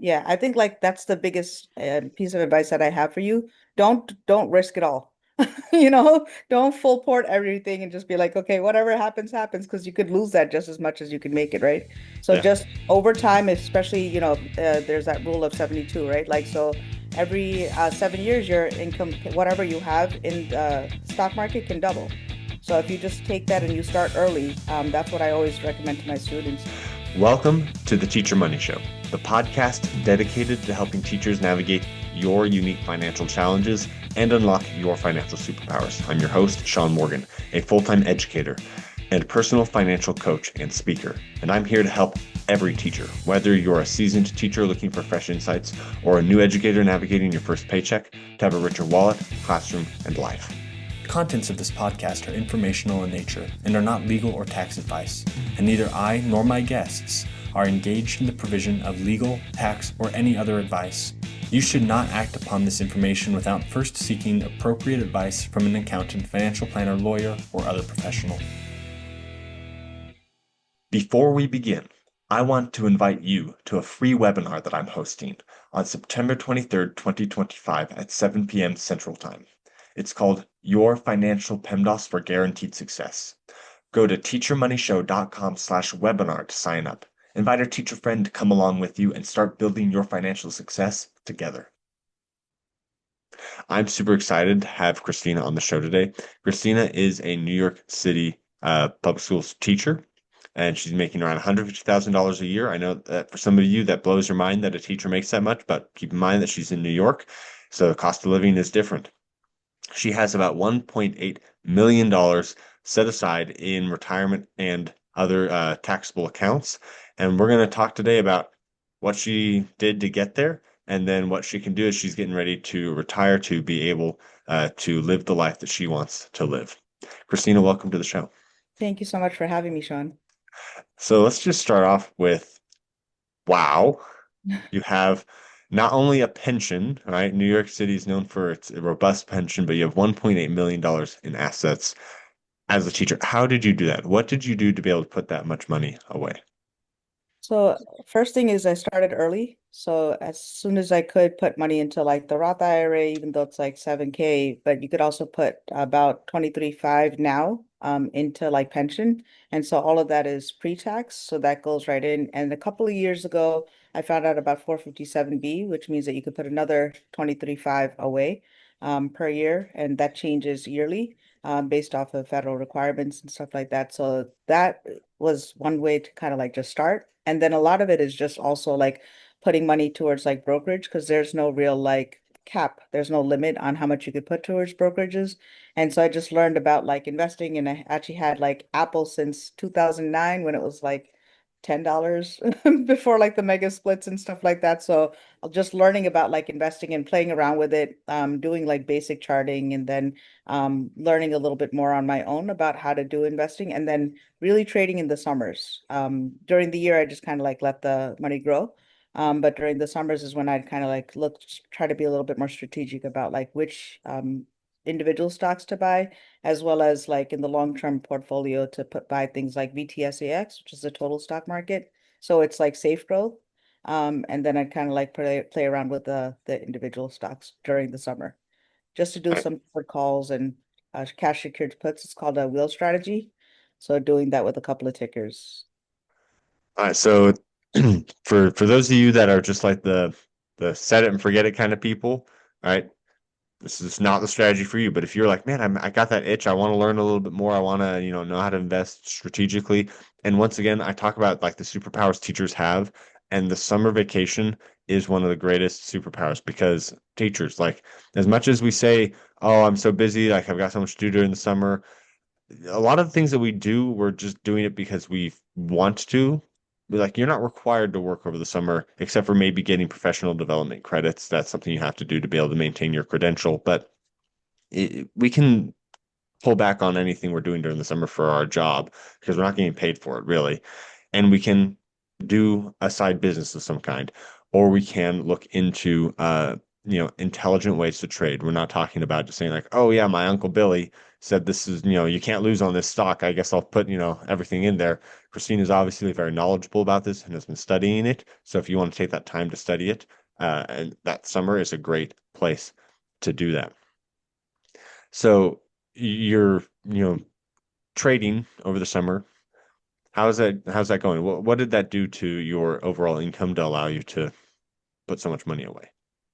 Yeah, I think like that's the biggest piece of advice that I have for you. Don't risk it all. Don't full port everything and just be like, okay, whatever happens, happens, because you could lose that just as much as you can make it, right? So Yeah. just over time, especially, there's that rule of 72, right? Like, so every 7 years, your income, whatever you have in the stock market can double. So if you just take that and you start early, that's what I always recommend to my students. Welcome to the Teacher Money Show, the podcast dedicated to helping teachers navigate your unique financial challenges and unlock your financial superpowers. I'm your host, Shaun Morgan, a full-time educator and personal financial coach and speaker. And I'm here to help every teacher, whether you're a seasoned teacher looking for fresh insights or a new educator navigating your first paycheck, to have a richer wallet, classroom, and life. The contents of this podcast are informational in nature and are not legal or tax advice, and neither I nor my guests are engaged in the provision of legal, tax, or any other advice. You should not act upon this information without first seeking appropriate advice from an accountant, financial planner, lawyer, or other professional. Before we begin, I want to invite you to a free webinar that I'm hosting on September 23rd, 2025 at 7 p.m. Central Time. It's called Your Financial PEMDAS for Guaranteed Success. Go to teachermoneyshow.com/webinar to sign up. Invite a teacher friend to come along with you and start building your financial success together. I'm super excited to have Christina on the show today. Christina is a New York City public schools teacher, and she's making around $150,000 a year. I know that for some of you that blows your mind that a teacher makes that much, but keep in mind that she's in New York, so the cost of living is different. She has about $1.8 million set aside in retirement and other taxable accounts. And we're going to talk today about what she did to get there and then what she can do as she's getting ready to retire to be able to live the life that she wants to live. Christina, welcome to the show. Thank you so much for having me, Sean. So let's just start off with wow. You have not only a pension, right? New York City is known for its robust pension, but you have $1.8 million in assets as a teacher. How did you do that? What did you do to be able to put that much money away? So first thing is I started early. So as soon as I could put money into like the Roth IRA, even though it's like 7K, but you could also put about 23.5 now into like pension. And so all of that is pre-tax. So that goes right in. And a couple of years ago, I found out about 457B, which means that you could put another 23.5 away per year. And that changes yearly based off of federal requirements and stuff like that. So that was one way to kind of like just start. And then a lot of it is just also like putting money towards like brokerage because there's no real like cap. There's no limit on how much you could put towards brokerages. And so I just learned about like investing and I actually had like Apple since 2009 when it was like $10 before like the mega splits and stuff like that. So just learning about like investing and playing around with it, doing like basic charting and then learning a little bit more on my own about how to do investing and then really trading in the summers. During the year, I just kind of like let the money grow. But during the summers is when I'd kind of like look, try to be a little bit more strategic about like which individual stocks to buy, as well as like in the long-term portfolio to buy things like VTSAX, which is the total stock market. So it's like safe growth. And then I'd kind of like play around with the individual stocks during the summer just to do All right. some short calls and cash secured puts. It's called a wheel strategy. So doing that with a couple of tickers. All right. So for those of you that are just like the set it and forget it kind of people, all right, this is not the strategy for you. But if you're like, man, I got that itch, I want to learn a little bit more, I want to, know how to invest strategically. And once again, I talk about like the superpowers teachers have, and the summer vacation is one of the greatest superpowers because teachers, like, as much as we say, oh, I'm so busy, like I've got so much to do during the summer, a lot of the things that we do, we're just doing it because we want to. Like, you're not required to work over the summer, except for maybe getting professional development credits. That's something you have to do to be able to maintain your credential. But we can pull back on anything we're doing during the summer for our job because we're not getting paid for it, really. And we can do a side business of some kind, or we can look into intelligent ways to trade. We're not talking about just saying like, oh yeah, my Uncle Billy said this is, you can't lose on this stock. I guess I'll put, everything in there. Christine is obviously very knowledgeable about this and has been studying it. So if you want to take that time to study it, and that summer is a great place to do that. So you're, trading over the summer. How's that going? What did that do to your overall income to allow you to put so much money away?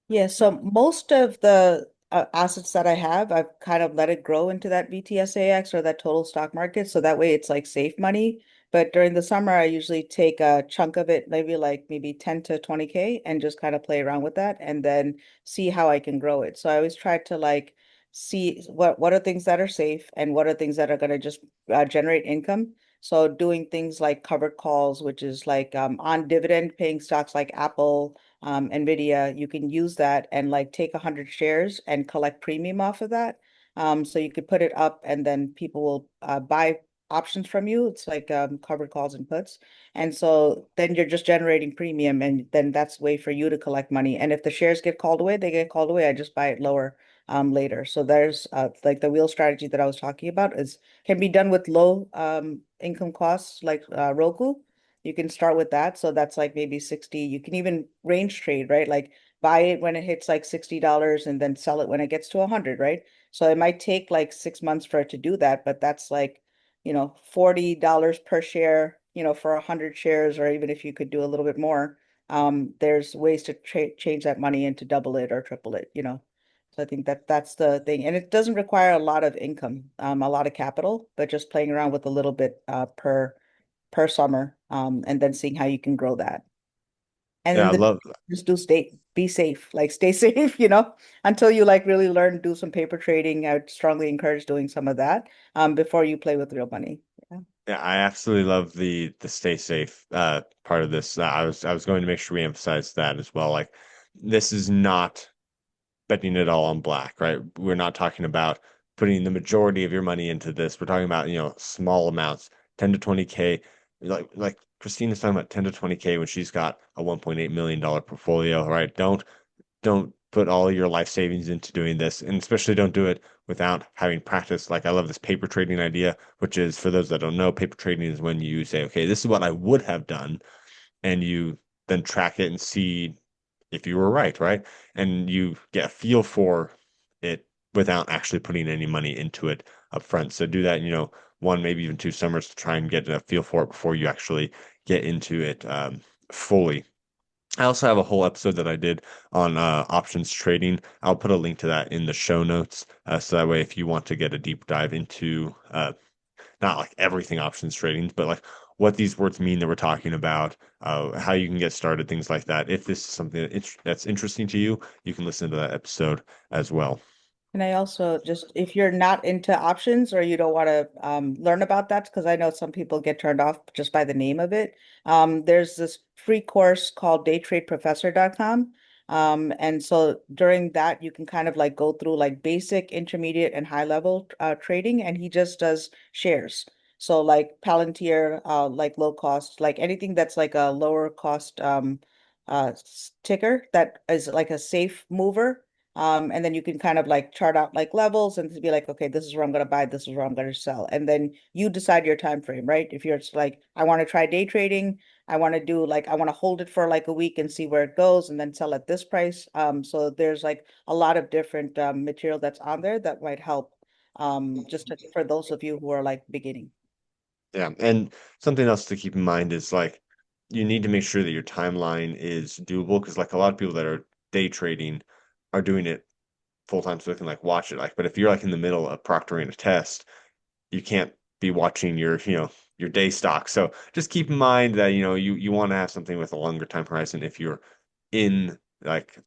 Yeah, so most of the assets that I have, I've kind of let it grow into that VTSAX or that total stock market. So that way it's like safe money. But during the summer, I usually take a chunk of it, maybe 10 to 20K and just kind of play around with that and then see how I can grow it. So I always try to like see what are things that are safe and what are things that are going to just generate income. So doing things like covered calls, which is like on dividend paying stocks like Apple, NVIDIA, you can use that and like take 100 shares and collect premium off of that. So you could put it up and then people will buy options from you. It's like covered calls and puts. And so then you're just generating premium and then that's a way for you to collect money. And if the shares get called away, they get called away. I just buy it lower later. So there's like the wheel strategy that I was talking about is can be done with low income costs like Roku. You can start with that. So that's like maybe 60. You can even range trade, right? Like buy it when it hits like $60 and then sell it when it gets to 100, right? So it might take like 6 months for it to do that, but that's like, $40 per share, for 100 shares, or even if you could do a little bit more, there's ways to tra change that money into double it or triple it. So I think that that's the thing. And it doesn't require a lot of income, a lot of capital, but just playing around with a little bit per summer, and then seeing how you can grow that. And Yeah, then I love just be safe, like stay safe, until you like really learn, do some paper trading. I would strongly encourage doing some of that before you play with real money. Yeah. Yeah, I absolutely love the stay safe part of this. I was going to make sure we emphasize that as well. Like this is not betting it all on black, right? We're not talking about putting the majority of your money into this. We're talking about, small amounts, 10 to 20K. Like Christina's talking about 10 to 20K when she's got a $1.8 million portfolio, right? Don't put all your life savings into doing this, and especially don't do it without having practice. Like I love this paper trading idea, which is for those that don't know, paper trading is when you say, okay, this is what I would have done, and you then track it and see if you were right, right? And you get a feel for it without actually putting any money into it up front. So do that, one, maybe even 2 summers to try and get a feel for it before you actually get into it fully. I also have a whole episode that I did on options trading. I'll put a link to that in the show notes. So that way, if you want to get a deep dive into not like everything options trading, but like what these words mean that we're talking about, how you can get started, things like that. If this is something that's interesting to you, you can listen to that episode as well. And I also just, if you're not into options or you don't want to learn about that, because I know some people get turned off just by the name of it. There's this free course called daytradeprofessor.com. And so during that, you can kind of like go through like basic, intermediate, and high level trading. And he just does shares. So like Palantir, like low cost, like anything that's like a lower cost ticker that is like a safe mover, and then you can kind of like chart out like levels and to be like, okay, this is where I'm going to buy, this is where I'm going to sell. And then you decide your time frame, right? If you're just like, I want to try day trading, I want to do like, I want to hold it for like a week and see where it goes and then sell at this price. So there's like a lot of different material that's on there that might help for those of you who are like beginning. Yeah, and something else to keep in mind is like you need to make sure that your timeline is doable because like a lot of people that are day trading are doing it full time so they can like watch it. Like, but if you're like in the middle of proctoring a test, you can't be watching your day stock. So just keep in mind that you want to have something with a longer time horizon if you're in like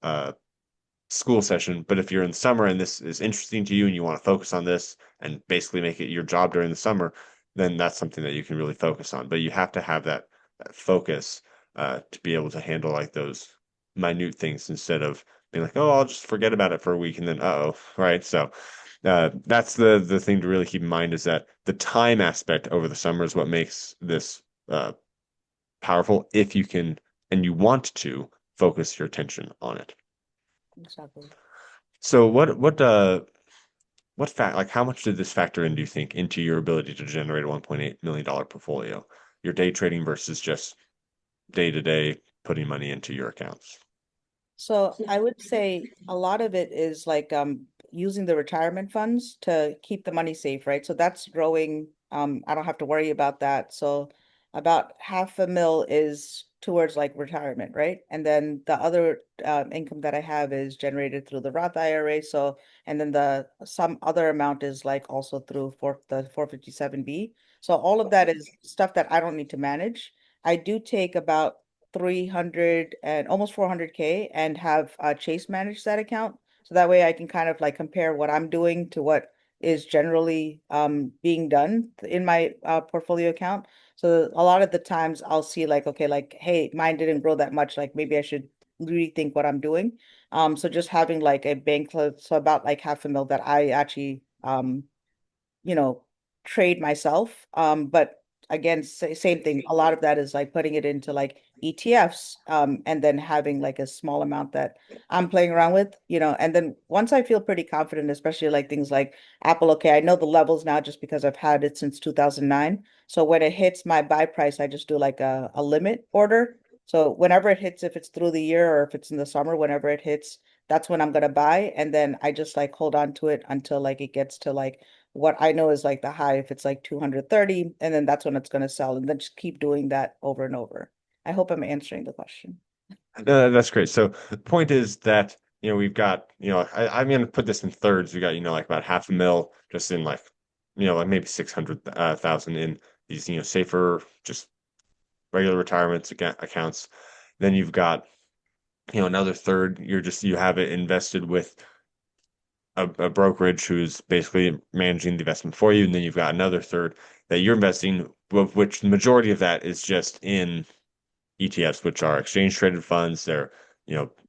school session. But if you're in summer and this is interesting to you and you want to focus on this and basically make it your job during the summer, then that's something that you can really focus on. But you have to have that focus to be able to handle like those minute things instead of being like, oh, I'll just forget about it for a week and then uh-oh, right? So that's the thing to really keep in mind is that the time aspect over the summer is what makes this powerful if you can and you want to focus your attention on it. Exactly. So what fact like how much did this factor in, do you think, into your ability to generate a $1.8 million portfolio? Your day trading versus just day to day putting money into your accounts. So I would say a lot of it is like using the retirement funds to keep the money safe, right? So that's growing. I don't have to worry about that. So about half a mil is towards like retirement, right? And then the other income that I have is generated through the Roth IRA. So and then the some other amount is like also through for the 457B. So all of that is stuff that I don't need to manage. I do take about 300 and almost 400K and have Chase manage that account. So that way I can kind of like compare what I'm doing to what is generally being done in my portfolio account. So a lot of the times I'll see like, okay, like, hey, mine didn't grow that much. Like maybe I should rethink what I'm doing. So just having like a bank, so about like half a mil that I actually you know, trade myself. But again, same thing. A lot of that is like putting it into like ETFs, and then having like a small amount that I'm playing around with, and then once I feel pretty confident, especially like things like Apple, okay, I know the levels now just because I've had it since 2009. So when it hits my buy price, I just do like a limit order. So whenever it hits, if it's through the year or if it's in the summer, whenever it hits, that's when I'm gonna buy. And then I just like hold on to it until like it gets to like what I know is like the high, if it's like 230, and then that's when it's going to sell, and then just keep doing that over and over. I hope I'm answering the question. No, that's great. So the point is that, we've got, I'm going to put this in thirds. We got, like about half a mil just in like, like maybe 600,000 in these, safer, just regular retirements accounts. Then you've got, another third, you have it invested with a brokerage who's basically managing the investment for you. And then you've got another third that you're investing, of which the majority of that is just in ETFs, which are exchange traded funds. They're,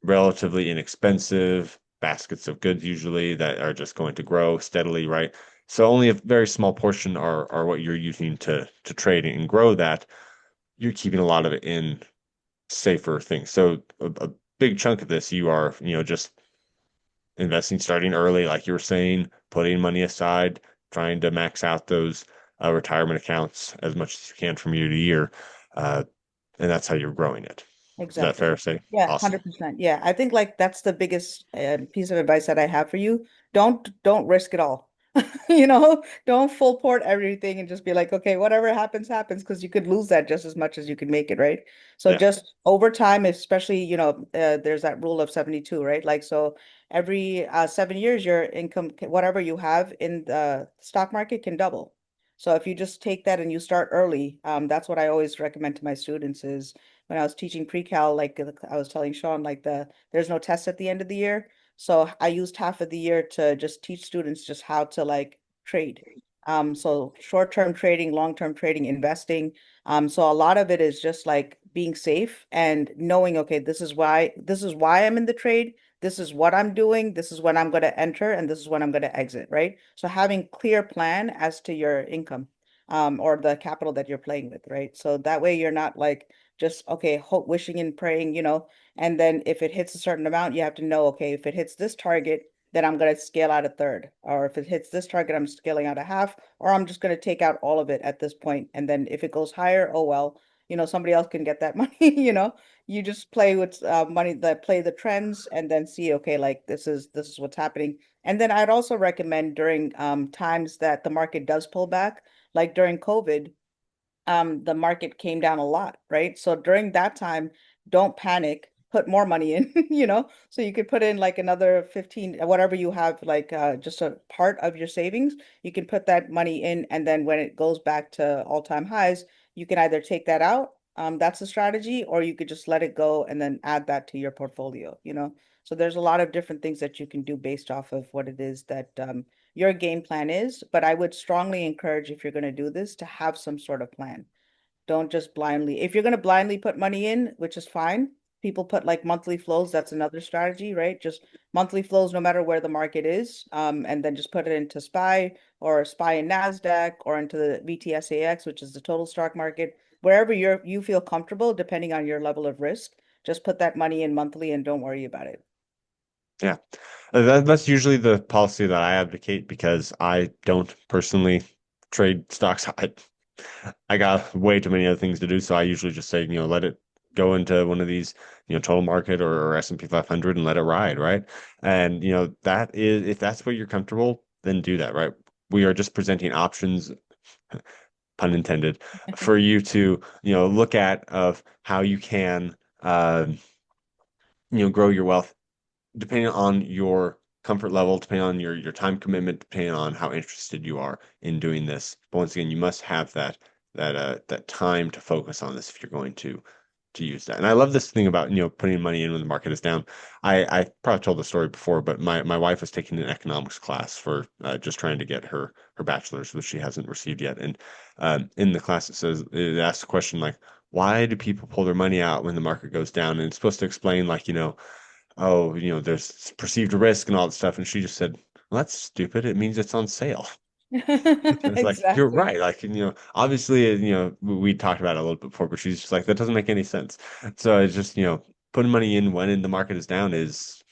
relatively inexpensive baskets of goods usually that are just going to grow steadily, right? So only a very small portion are what you're using to trade and grow that. You're keeping a lot of it in safer things. So a big chunk of this you are, just investing starting early, like you were saying, putting money aside, trying to max out those retirement accounts as much as you can from year to year. Uh, and that's how you're growing it. Is that Exactly. fair to say? Yeah, Awesome. 100%. Yeah, I think like that's the biggest piece of advice that I have for you. Don't risk it all. Don't full port everything and just be like, okay, whatever happens, happens, because you could lose that just as much as you could make it, right? So Yeah. just over time, especially, there's that rule of 72, right? Like, so every 7 years, your income, whatever you have in the stock market can double. So if you just take that and you start early, that's what I always recommend to my students is when I was teaching pre-cal, like I was telling Shaun, like there's no test at the end of the year. So I used half of the year to just teach students just how to like trade. So short-term trading, long-term trading, investing. So a lot of it is just like being safe and knowing, okay, this is why I'm in the trade. This is what I'm doing. This is when I'm going to enter, and this is when I'm going to exit, right? So having clear plan as to your income, or the capital that you're playing with, right? So that way you're not like just okay, hope, wishing and praying, and then if it hits a certain amount, you have to know, okay, if it hits this target, then I'm going to scale out a third, or if it hits this target, I'm scaling out a half, or I'm just going to take out all of it at this point, and then if it goes higher, oh well, somebody else can get that money. You just play with money, that play the trends, and then see, okay, like this is what's happening. And then I'd also recommend during times that the market does pull back, like during COVID, the market came down a lot, right? So during that time, don't panic, put more money in, so you could put in like another 15, whatever you have, like just a part of your savings, you can put that money in, and then when it goes back to all-time highs, you can either take that out, that's a strategy, or you could just let it go and then add that to your portfolio. So there's a lot of different things that you can do based off of what it is that your game plan is, but I would strongly encourage if you're going to do this to have some sort of plan. Don't just blindly, if you're going to blindly put money in, which is fine. People put like monthly flows. That's another strategy, right? Just monthly flows, no matter where the market is. And then just put it into SPY or SPY in NASDAQ or into the VTSAX, which is the total stock market. Wherever you feel comfortable, depending on your level of risk, just put that money in monthly and don't worry about it. Yeah. That's usually the policy that I advocate because I don't personally trade stocks. I got way too many other things to do, so I usually just say, let it go into one of these, total market or S&P 500 and let it ride, right? And that is, if that's what you're comfortable, then do that, right? We are just presenting options, pun intended, for you to, look at of how you can, grow your wealth depending on your comfort level, depending on your time commitment, depending on how interested you are in doing this. But once again, you must have that time to focus on this if you're going to use that. And I love this thing about putting money in when the market is down. I probably told the story before, but my wife was taking an economics class for just trying to get her bachelor's, which she hasn't received yet. And in the class, it asks a question like, why do people pull their money out when the market goes down? And it's supposed to explain like, oh, there's perceived risk and all that stuff. And she just said, well, that's stupid. It means it's on sale. It's like, you're Exactly. right. Like, obviously, we talked about it a little bit before, but she's just like, that doesn't make any sense. So it's just, putting money in when the market is down is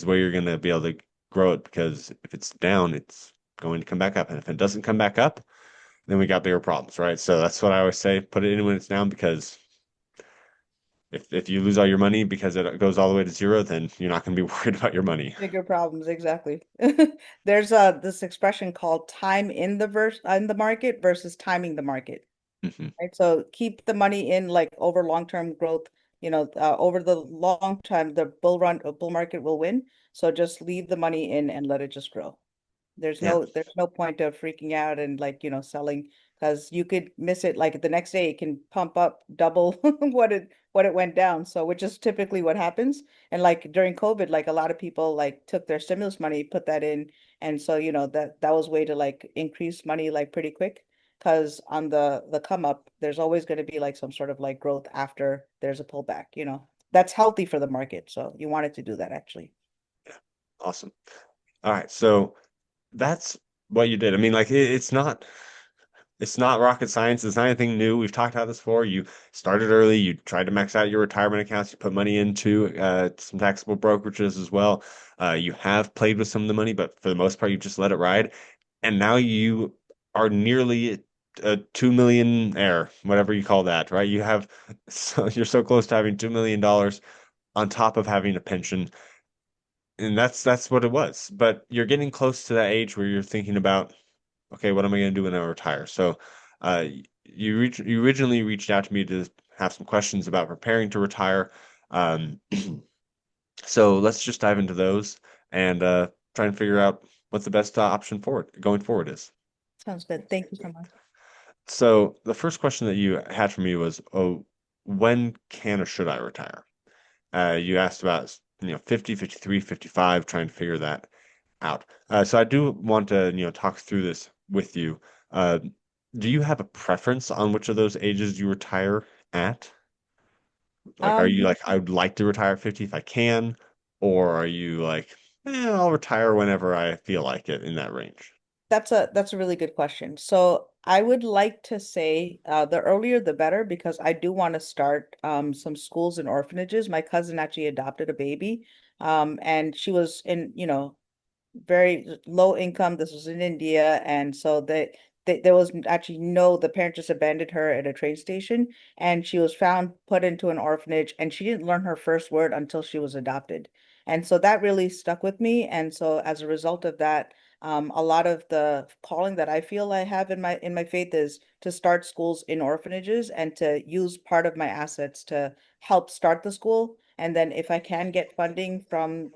where you're going to be able to grow it because if it's down, it's going to come back up. And if it doesn't come back up, then we got bigger problems, right? So that's what I always say, put it in when it's down because if you lose all your money because it goes all the way to zero, then you're not going to be worried about your money. Bigger problems, exactly. There's this expression called time in the market versus timing the market. Mhm. Right? So keep the money in like over long-term growth, over the long time, the bull market will win. So just leave the money in and let it just grow. Yeah. There's no point of freaking out and like, selling because you could miss it like the next day it can pump up double what it went down. So which is typically what happens. And like during COVID, like a lot of people like took their stimulus money, put that in. And so, that was way to like increase money like pretty quick. Because on the come up, there's always going to be like some sort of like growth after there's a pullback. That's healthy for the market. So you wanted to do that actually. Awesome. All right. So that's what you did. I mean, like it's not rocket science. It's not anything new. We've talked about this before. You started early. You tried to max out your retirement accounts. You put money into some taxable brokerages as well. You have played with some of the money, but for the most part, you just let it ride. And now you are nearly a 2 million heir, whatever you call that, right? You're so close to having $2 million on top of having a pension, and that's what it was. But you're getting close to that age where you're thinking about, okay, what am I going to do when I retire? So, uh, you originally reached out to me to have some questions about preparing to retire. Um, so let's just dive into those and try and figure out what the best option forward going forward is. Sounds good. Thank you so much. So the first question that you had for me was, oh, when can or should I retire? You asked about, 50, 53, 55, trying to figure that out. So I do want to, talk through this with you. Uh, do you have a preference on which of those ages you retire at? Like, are you Um, like, I would like to retire at 50 if I can, or are you like, I'll retire whenever I feel like it in that range? that's a really good question. So I would like to say the earlier the better because I do want to start some schools and orphanages. My cousin actually adopted a baby, and she was in, very low income. This was in India, and so there was actually the parent just abandoned her at a train station, and she was found put into an orphanage, and she didn't learn her first word until she was adopted. And so that really stuck with me. And so as a result of that, a lot of the calling that I feel I have in my faith is to start schools in orphanages and to use part of my assets to help start the school. And then if I can get funding from,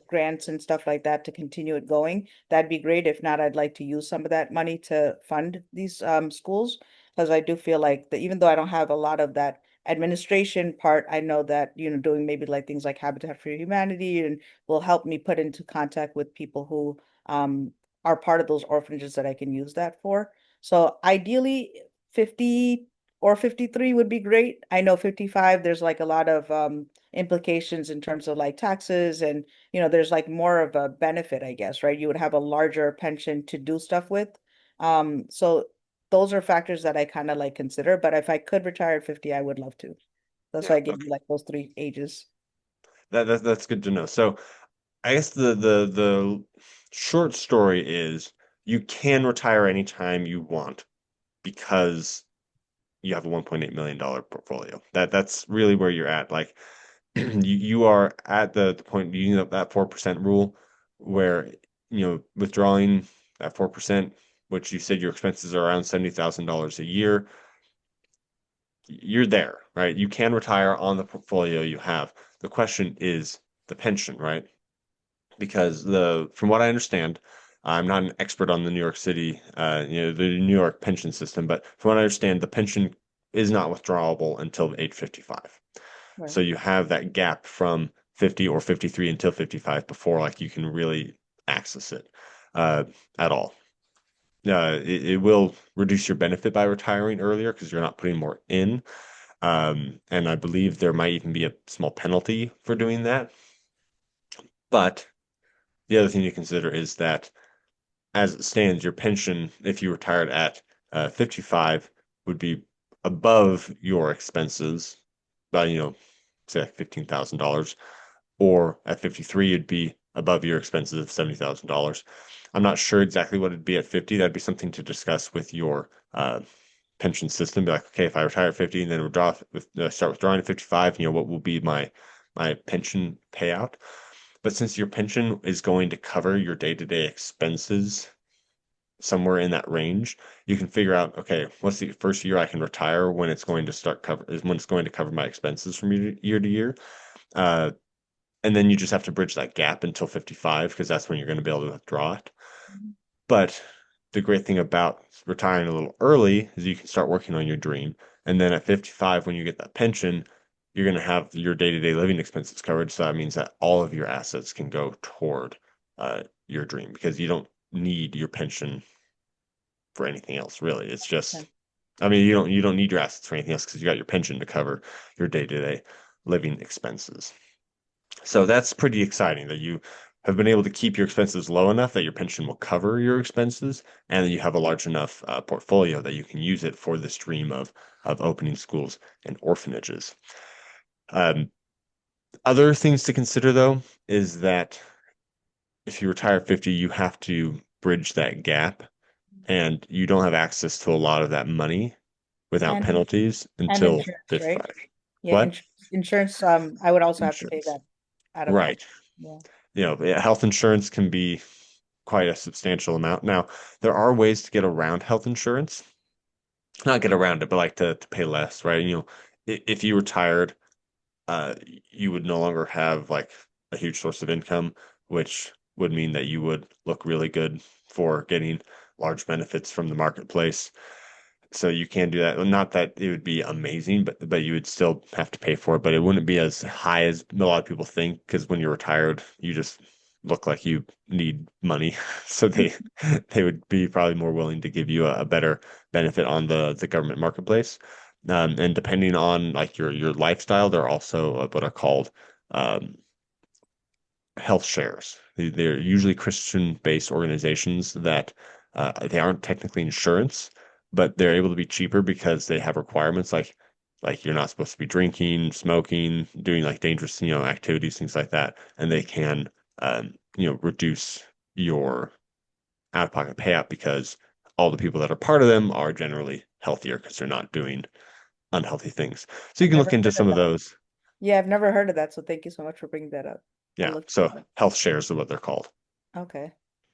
grants and stuff like that to continue it going, that'd be great. If not, I'd like to use some of that money to fund these schools because I do feel like that even though I don't have a lot of that administration part, I know that, doing maybe like things like Habitat for Humanity and will help me put into contact with people who are part of those orphanages that I can use that for. So ideally 50 or 53 would be great. I know 55, there's like a lot of implications in terms of like taxes and there's like more of a benefit, I guess, right? You would have a larger pension to do stuff with. So those are factors that I kind of like consider, but if I could retire at 50, I would love to. That's why Yeah, I gave you okay. like those three ages. That's good to know. So I guess the short story is you can retire anytime you want because you have a $1.8 million portfolio. That's really where you're at. Like you are at the point using up that 4% rule where withdrawing that 4%, which you said your expenses are around $70,000 a year, you're there, right? You can retire on the portfolio you have. The question is the pension, right? Because from what I understand, I'm not an expert on the New York City, the New York pension system, but from what I understand, the pension is not withdrawable until age 55. Right. So you have that gap from 50 or 53 until 55 before like you can really access it uh, at all. It will reduce your benefit by retiring earlier because you're not putting more in. And I believe there might even be a small penalty for doing that. But the other thing to consider is that as it stands, your pension, if you retired at 55, would be above your expenses by, say like $15,000, or at 53, it'd be above your expenses of $70,000. I'm not sure exactly what it'd be at 50. That'd be something to discuss with your pension system. Be like, okay, if I retire at 50 and then start withdrawing at 55, what will be my pension payout? But since your pension is going to cover your day-to-day expenses somewhere in that range, you can figure out, okay, what's the first year I can retire when it's going to cover my expenses from year to year. Uh, and then you just have to bridge that gap until 55 because that's when you're going to be able to withdraw it. But the great thing about retiring a little early is you can start working on your dream. And then at 55, when you get that pension, you're going to have your day-to-day living expenses covered. So that means that all of your assets can go toward your dream because you don't need your pension for anything else, really. It's just, Okay. I mean, you don't need your assets for anything else because you got your pension to cover your day-to-day living expenses. So that's pretty exciting that you have been able to keep your expenses low enough that your pension will cover your expenses, and that you have a large enough portfolio that you can use it for this dream of opening schools and orphanages. Um, Other things to consider though is that if you retire at 50, you have to bridge that gap, and you don't have access to a lot of that money without And penalties and until insurance, right? 55. Yeah, What? insurance, I would also have to pay Insurance. that out of my, Right. yeah. Yeah, health insurance can be quite a substantial amount. Now, there are ways to get around health insurance. Not get around it, but like to pay less, right? If you retired, uh, you would no longer have like a huge source of income, which would mean that you would look really good for getting large benefits from the marketplace. So you can do that. Well, not that it would be amazing, but you would still have to pay for it. But it wouldn't be as high as a lot of people think, because when you're retired, you just look like you need money. So they would be probably more willing to give you a better benefit on the government marketplace. And depending on like your lifestyle, there are also what are called um, health shares. They're usually Christian-based organizations that they aren't technically insurance, but they're able to be cheaper because they have requirements like you're not supposed to be drinking, smoking, doing like dangerous, activities, things like that, and they can reduce your out-of-pocket payout because all the people that are part of them are generally healthier because they're not doing unhealthy things. So you I've can never look into heard of some of that. those. Yeah, I've never heard of that, so thank you so much for bringing that up. I'll Yeah, look so into health shares are what they're called. that. Okay.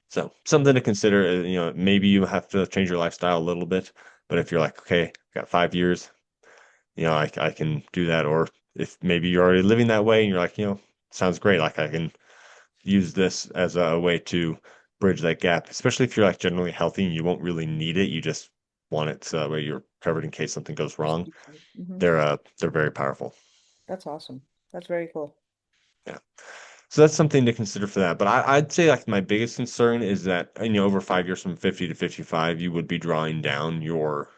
So something to consider, maybe you have to change your lifestyle a little bit, but if you're like, okay, got 5 years, I can do that. Or if maybe you're already living that way and you're like, sounds great. Like I can use this as a way to bridge that gap, especially if you're like generally healthy and you won't really need it. You just want it so that way you're covered in case something goes Just wrong. hmm. They're very powerful. That's awesome. That's very cool. Yeah. So that's something to consider for that. But I'd say like my biggest concern is that, over 5 years from 50 to 55, you would be drawing down your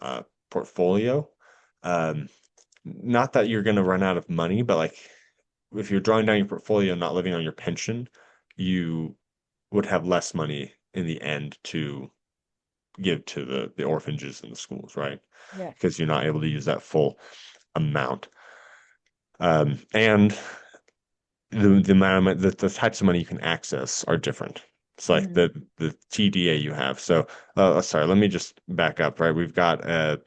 uh, portfolio. Um, Not that you're going to run out of money, but like if you're drawing down your portfolio and not living on your pension, you would have less money in the end to give to the orphanages and the schools, right? Yeah. Because you're not able to use that full amount. And the amount of the types of money you can access are different. It's like Mhm. the TDA you have. So, sorry, let me just back up. Right, we've got a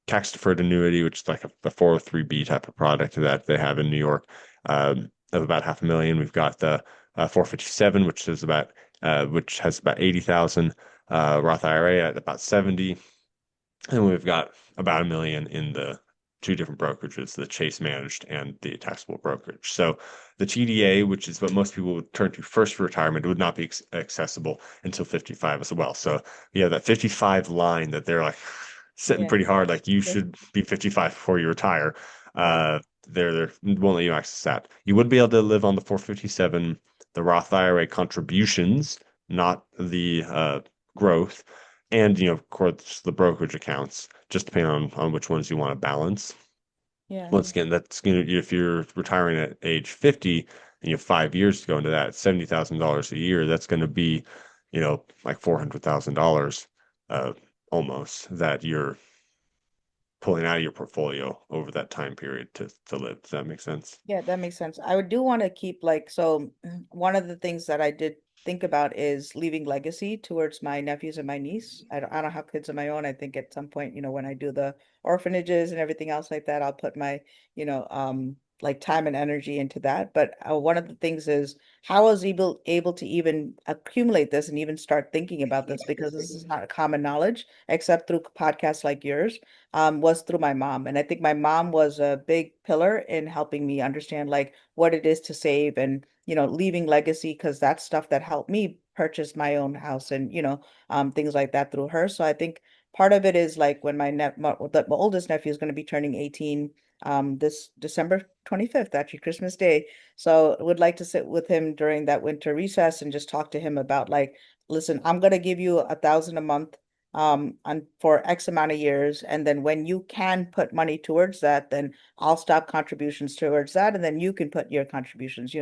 tax deferred annuity, which is like a 403(b) type of product that they have in New York, of about 500,000. We've got the 457, which has about 80,000. Roth IRA at about 70. And we've got about 1 million in the two different brokerages, the Chase managed and the taxable brokerage. So the TDA, which is what most people would turn to first for retirement, would not be accessible until 55 as well. So you have that 55 line that they're like sitting Yeah. pretty hard, like you Yeah. should be 55 before you retire. Right. They won't let you access that. You would be able to live on the 457, the Roth IRA contributions, not the growth, and of course the brokerage accounts, just depending on which ones you want to balance. Yeah. Once again, that's gonna if you're retiring at age 50 and you have 5 years to go into that, $70,000 a year, that's going to be, like $400,000, uh, almost, that you're pulling out of your portfolio over that time period to live. Does that make sense? Yeah, that makes sense. I would do want to keep like so one of the things that I did think about is leaving legacy towards my nephews and my niece. I don't have kids of my own. I think at some point, when I do the orphanages and everything else like that, I'll put my, like time and energy into that. But one of the things is how I was able to even accumulate this and even start thinking about this because this is not common knowledge except through podcasts like yours was through my mom. And I think my mom was a big pillar in helping me understand like what it is to save and, leaving legacy because that's stuff that helped me purchase my own house and, things like that through her. So I think part of it is like when my oldest nephew is going to be turning 18 this December 25th, actually Christmas Day. So I would like to sit with him during that winter recess and just talk to him about like, listen, I'm going to give you 1,000 a month on for X amount of years. And then when you can put money towards that, then I'll stop contributions towards that. And then you can put your contributions.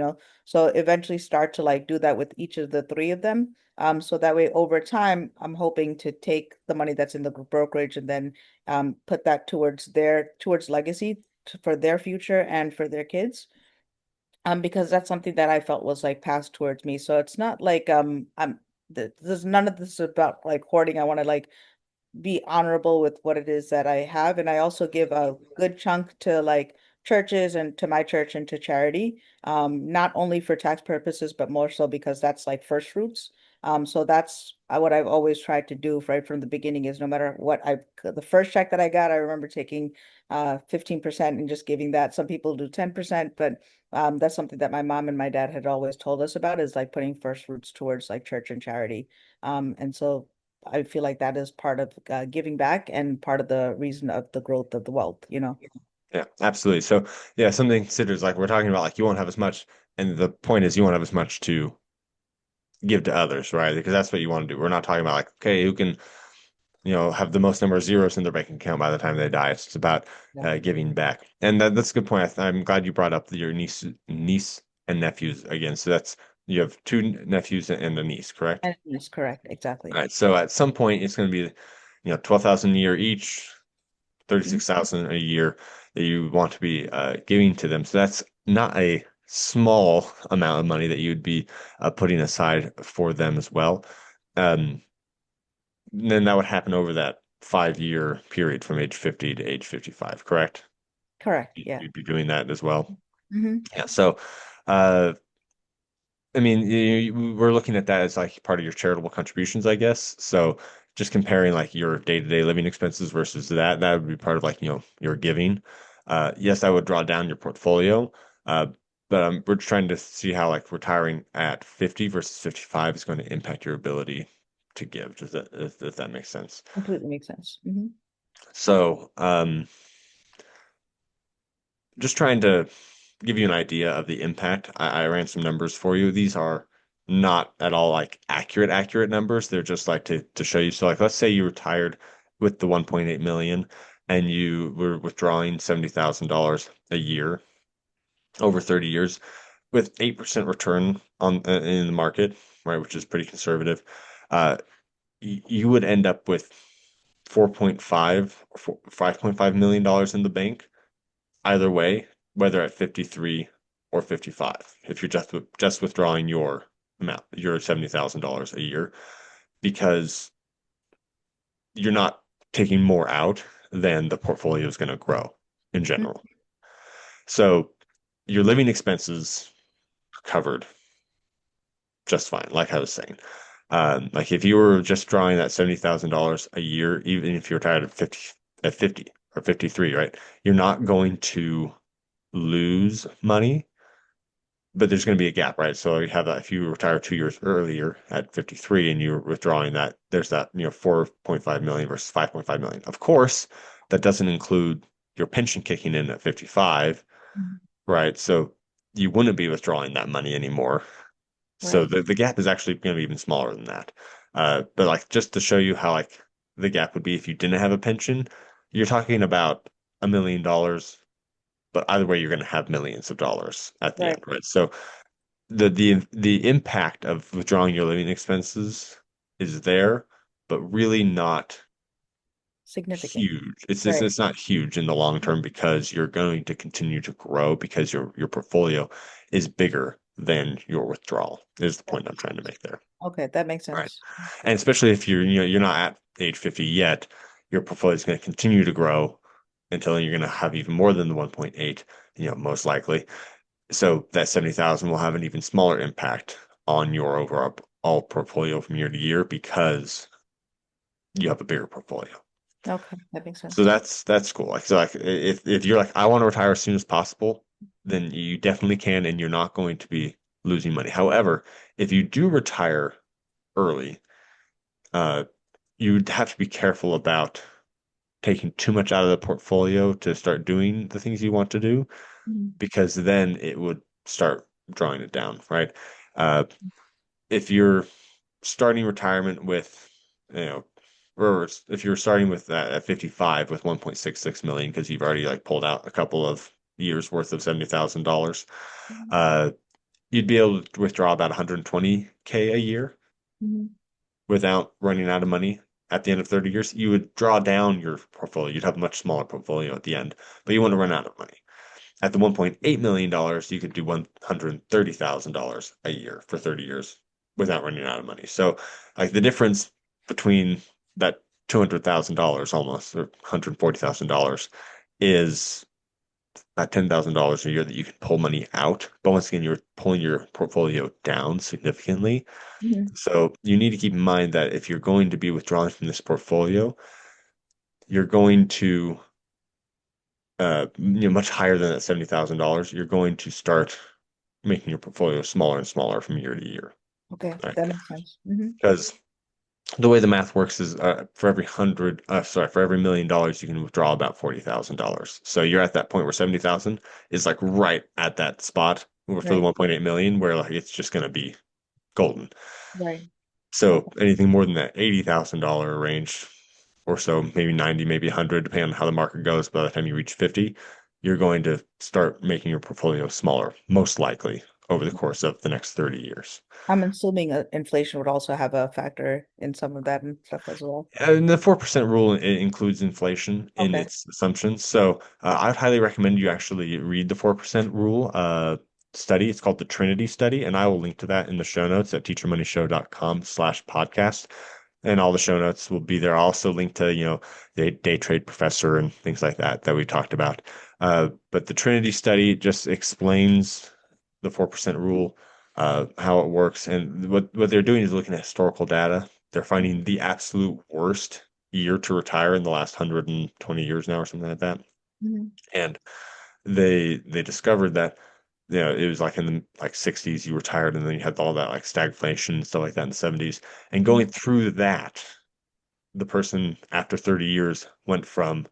So eventually start to like do that with each of the three of them. So that way over time, I'm hoping to take the money that's in the brokerage and then put that towards legacy for their future and for their kids. Because that's something that I felt was like passed towards me. So it's not like there's none of this about like hoarding. I want to like be honorable with what it is that I have. And I also give a good chunk to like churches and to my church and to charity, not only for tax purposes, but more so because that's like first fruits. So that's what I've always tried to do right from the beginning is no matter the first check that I got, I remember taking 15% and just giving that. Some people do 10%, but that's something that my mom and my dad had always told us about is like putting first fruits towards like church and charity. And so I feel like that is part of giving back and part of the reason of the growth of the wealth. Yeah, absolutely. So yeah, something to consider is like we're talking about like you won't have as much, and the point is you won't have as much to give to others, right? Because that's what you want to do. We're not talking about like, okay, who can, have the most number of zeros in their bank account by the time they die. It's about Yeah. giving back. And that's a good point. I'm glad you brought up your niece and nephews again. So you have two nephews and a niece, correct? And that's correct. All Exactly. right. So at some point it's going to be, 12,000 a year each, Mhm. 36,000 a year that you want to be giving to them. So that's not a small amount of money that you'd be putting aside for them as well. Um, then that would happen over that 5 year period from age 50 to age 55, correct? Correct. Yeah. You'd be doing that as well. Hmm. Yeah. So, uh, I mean, we're looking at that as like part of your charitable contributions, I guess. So just comparing like your day-to-day living expenses versus that would be part of like, your giving. Yes, I would draw down your portfolio. Uh, but we're trying to see how like retiring at 50 versus 55 is going to impact your ability to give. Does that make sense? Completely makes sense. Hmm. So, just trying to give you an idea of the impact. I ran some numbers for you. These are not at all like accurate numbers. They're just like to show you. So like let's say you retired with the 1.8 million and you were withdrawing $70,000 a year over 30 years with 8% return on in the market, right, which is pretty conservative. Uh, you would end up with 4.5 or $5.5 million in the bank either way, whether at 53 or 55 if you're just withdrawing your amount, your $70,000 a year, because you're not taking more out than the portfolio is going to grow in Mhm. general. So your living expenses are covered just fine, like I was saying. Like if you were just drawing that $70,000 a year, even if you're retired at 50 or 53, right? You're not going to lose money, but there's going to be a gap, right? So you have that if you retire 2 years earlier at 53 and you're withdrawing that, there's that, 4.5 million versus 5.5 million. Of course, that doesn't include your pension kicking in at 55, Mhm. right? So you wouldn't be withdrawing that money anymore. So Right. the gap is actually going to be even smaller than that. But like just to show you how like the gap would be if you didn't have a pension, you're talking about $1 million, but either way, you're going to have millions of dollars at the end, Right. right? So the impact of withdrawing your living expenses is there, but really not Significant. huge. Right. It's not huge in the long term because you're going to continue to grow because your portfolio is bigger than your withdrawal, is the That point I'm makes trying to sense. make there. Okay, that makes Right. sense. And especially if you're not at age 50 yet, your portfolio is going to continue to grow until you're going to have even more than the 1.8, most likely. So that 70,000 will have an even smaller impact on your overall all portfolio from year to year because you have a bigger portfolio. Okay, that makes So sense. that's cool. Like so, like if you're like I want to retire as soon as possible, then you definitely can, and you're not going to be losing money. However, if you do retire early, uh, you'd have to be careful about taking too much out of the portfolio to start doing the things you want to do, Mhm. because then it would start drawing it down, right? Uh, if you're starting retirement with, you know, or if you're starting with that at 55 with 1.66 million because you've already like pulled out a couple of years worth of $70,000, Mhm. uh, you'd be able to withdraw about 120K a year Mhm. without running out of money at the end of 30 years. You would draw down your portfolio. You'd have a much smaller portfolio at the end, but you want to run out of money. At the $1.8 million, you could do $130,000 a year for 30 years without running out of money. So, like the difference between that $200,000 almost, or $140,000, is that $10,000 a year that you can pull money out. But once again, you're pulling your portfolio down significantly. Mhm. So you need to keep in mind that if you're going to be withdrawing from this portfolio, you're going to much higher than that $70,000. You're going to start making your portfolio smaller and smaller from year to year, Okay, right? that makes sense. Because the way the math works is for every $1 million, you can withdraw about $40,000. So you're at that point where 70,000 is like right at that spot for the Right. 1.8 million, where like it's just going to be golden. Right. So Okay. anything more than that $80,000 range or so, maybe 90, maybe 100, depending on how the market goes, by the time you reach 50, you're going to start making your portfolio smaller, most likely over the course of the next 30 years. I'm assuming inflation would also have a factor in some of that and stuff as well. And the 4% rule includes inflation in Okay. its assumptions. So I'd highly recommend you actually read the 4% rule study. It's called the Trinity study, and I will link to that in the show notes at teachermoneyshow.com/podcast. And all the show notes will be there. I'll also link to, the day trade professor and things like that we talked about. But the Trinity study just explains the 4% rule, how it works. And what they're doing is looking at historical data. They're finding the absolute worst year to retire in the last 120 years now or something like that. Mhm. And they discovered that it was like in the like 60s you retired and then you had all that like stagflation and stuff like that in the 70s. And Mhm. going through that, the person after 30 years went from,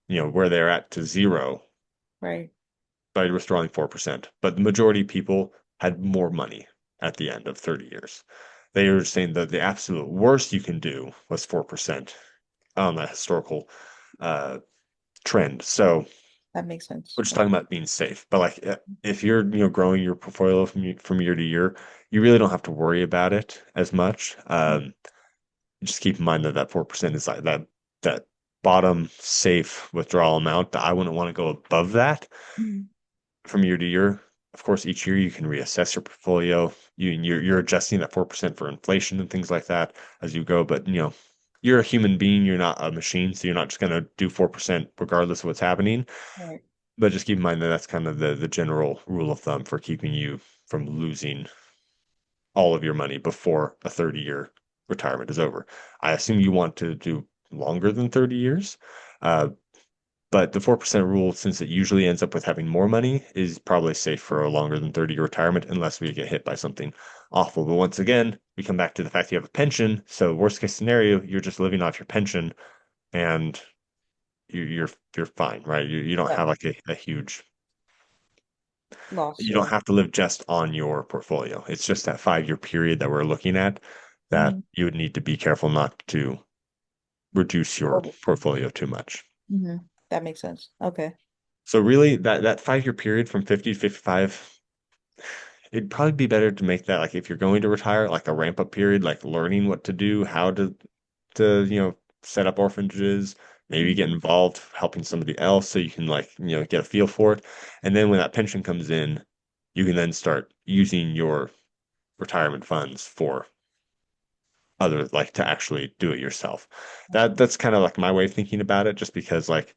where they're at to zero Right. by withdrawing 4%. But the majority of people had more money at the end of 30 years. They were saying that the absolute worst you can do was 4% on the historical uh, trend. So That makes sense. we're just talking about being safe. But like if you're, growing your portfolio from year to year, you really don't have to worry about it as much. Just keep in mind that that 4% is like that bottom safe withdrawal amount. That I wouldn't want to go above that Mhm. from year to year. of course, each year you can reassess your portfolio. You're adjusting that 4% for inflation and things like that as you go. But you're a human being, you're not a machine, so you're not just gonna do 4% regardless of what's happening. Right. But just keep in mind that that's kind of the general rule of thumb for keeping you from losing all of your money before a 30-year retirement is over. I assume you want to do longer than 30 years. Uh, but the 4% rule, since it usually ends up with having more money, is probably safe for a longer than 30-year retirement unless we get hit by something awful. But once again, we come back to the fact you have a pension. So worst case scenario, you're just living off your pension and you're fine, right? You don't Yeah. have like a huge Loss. you don't Yeah. have to live just on your portfolio. It's just that 5-year period that we're looking at that Hmm. you would need to be careful not to reduce your Oh. portfolio too much. Hmm. That makes sense. Okay. So really that 5-year period from 50 to 55, it'd probably be better to make that like if you're going to retire, like a ramp up period, like learning what to do, how to set up orphanages, maybe get Hmm. involved helping somebody else so you can like get a feel for it. And then when that pension comes in, you can then start using your retirement funds for other like to actually do it yourself. That's kind of like my way of thinking about it, just because like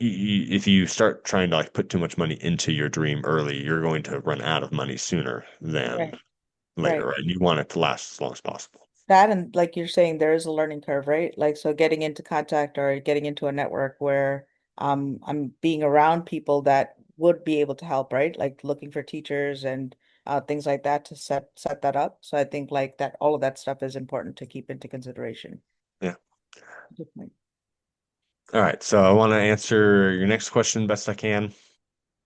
if you start trying to like put too much money into your dream early, you're going to run out of money sooner than Right. later, Right. right? You want it to last as long as possible. That and like you're saying, there is a learning curve, right? Like so getting into contact or getting into a network where I'm being around people that would be able to help, right? Like looking for teachers and things like that to set that up. So I think like that all of that stuff is important to keep into consideration. Yeah. Good point. All right. So I want to answer your next question best I can.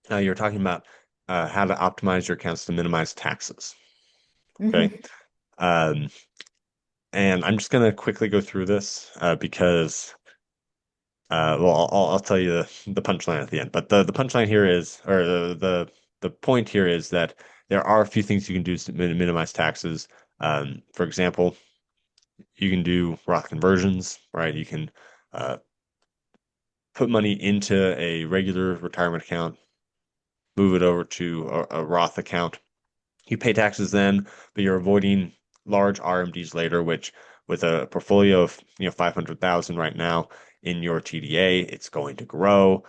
You're talking about how to optimize your accounts to minimize taxes. Okay. Um, and I'm just going to quickly go through this because well, I'll tell you the punchline at the end. But the punchline here is, or the point here is that there are a few things you can do to minimize taxes. For example, you can do Roth conversions, right? You can uh, put money into a regular retirement account, move it over to a Roth account. You pay taxes then, but you're avoiding large RMDs later, which with a portfolio of 500,000 right now in your TDA, it's going to grow.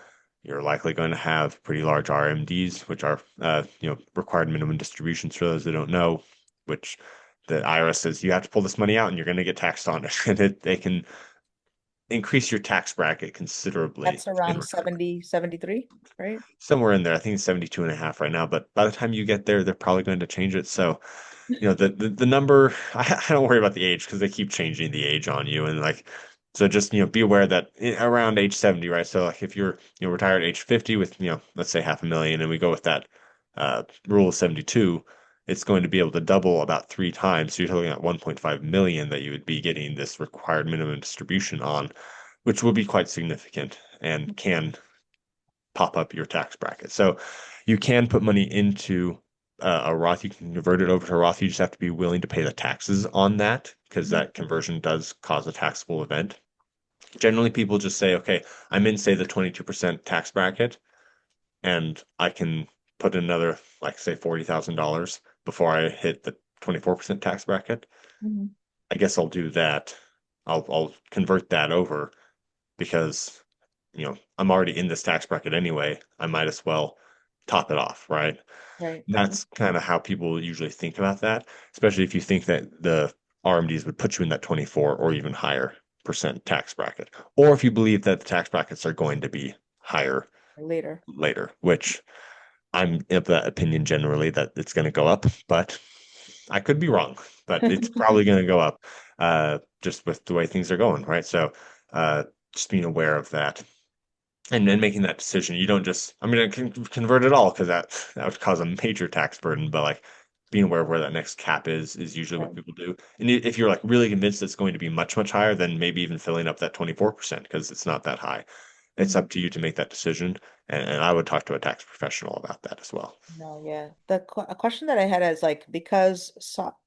You're likely going to have pretty large RMDs, which are required minimum distributions for those that don't know, which the IRS says you have to pull this money out and you're going to get taxed on it. And they can increase your tax bracket considerably That's in around retirement. 70, 73, right? Somewhere in there. I think it's 72 and a half right now, but by the time you get there, they're probably going to change it. So the number I don't worry about the age because they keep changing the age on you and like so just be aware that around age 70, right? So like if you're retired at age 50 with let's say 500,000 and we go with that rule of 72, it's going to be able to double about 3 times. So you're looking at 1.5 million that you would be getting this required minimum distribution on, which will be quite significant and can pop up your tax bracket. So you can put money into a Roth. You can convert it over to a Roth. You just have to be willing to pay the taxes on that because Mhm. that conversion does cause a taxable event. Generally, people just say, okay, I'm in, say, the 22% tax bracket, and I can put another, like, say, $40,000 before I hit the 24% tax bracket. Mhm. I guess I'll do that. I'll convert that over because I'm already in this tax bracket anyway. I might as well top it off, right? Right. That's kind of how people usually think about that, especially if you think that the RMDs would put you in that 24 or even higher percent tax bracket, or if you believe that the tax brackets are going to be higher Later. later, which I'm of that opinion generally that it's going to go up, but I could be wrong, but it's probably going to go up just with the way things are going, right? So just being aware of that and then making that decision. You don't just, I mean, I can convert it all because that would cause a major tax burden, but like being aware of where that next cap is usually what Right. people do. And if you're like really convinced it's going to be much, much higher, then maybe even filling up that 24% because it's not that high. It's Mhm. up to you to make that decision. And I would talk to a tax professional about that as well. No, yeah. A question that I had is like because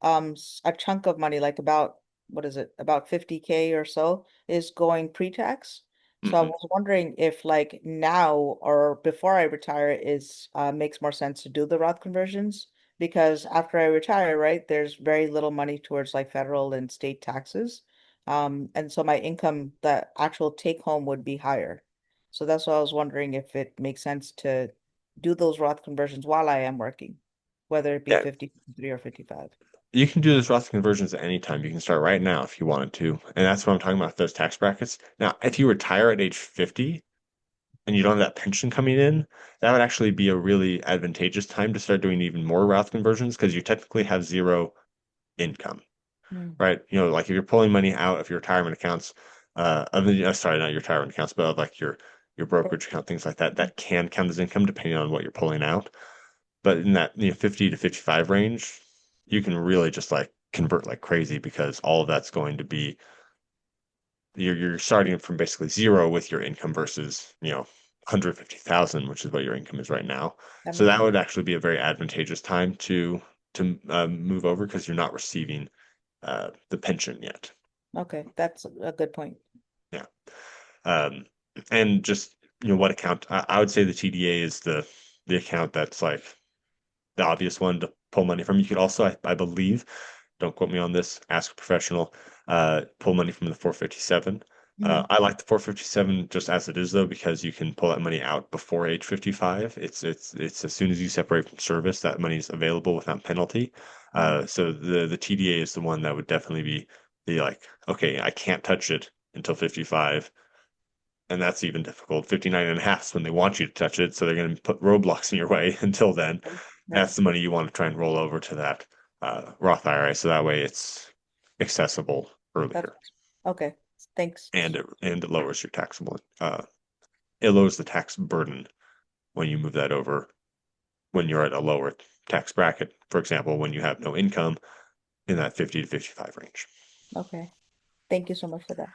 a chunk of money, like about what is it, about 50K or so, is going pre-tax. So I Mhm. was wondering if like now or before I retire is makes more sense to do the Roth conversions because after I retire, right, there's very little money towards like federal and state taxes. And so my income, the actual take home would be higher. So that's why I was wondering if it makes sense to do those Roth conversions while I am working, whether it be Yeah, 50, 53, or 55. you can do those Roth conversions at any time. You can start right now if you wanted to. And that's what I'm talking about, those tax brackets. Now, if you retire at age 50 and you don't have that pension coming in, that would actually be a really advantageous time to start doing even more Roth conversions because you technically have zero income, Mm. right? You know, like if you're pulling money out of your retirement accounts, sorry, not your retirement accounts, but of like your brokerage account, things like that, that can count as income depending on what you're pulling out. But in that 50 to 55 range, you can really just like convert like crazy because all of that's going to be you're starting from basically zero with your income versus 150,000, which is what your income is right now. That So makes that sense. would actually be a very advantageous time to move over because you're not receiving the pension yet. Okay, that's a good point. Yeah. Um, and just what account I would say the TDA is the account that's like the obvious one to pull money from. You could also, I believe, don't quote me on this, ask a professional, pull money from the 457. Hmm. I like the 457 just as it is though, because you can pull that money out before age 55. It's as soon as you separate from service, that money is available without penalty. So the TDA is the one that would definitely be like, okay, I can't touch it until 55. And that's even difficult. 59 and a half is when they want you to touch it. So they're going to put roadblocks in your way until then. Right. That's the money you want to try and roll over to that Roth IRA. So that way it's accessible That's earlier okay. Thanks. and it lowers your taxable. It lowers the tax burden when you move that over when you're at a lower tax bracket. For example, when you have no income in that 50 to 55 range. Okay. Thank you so much for that.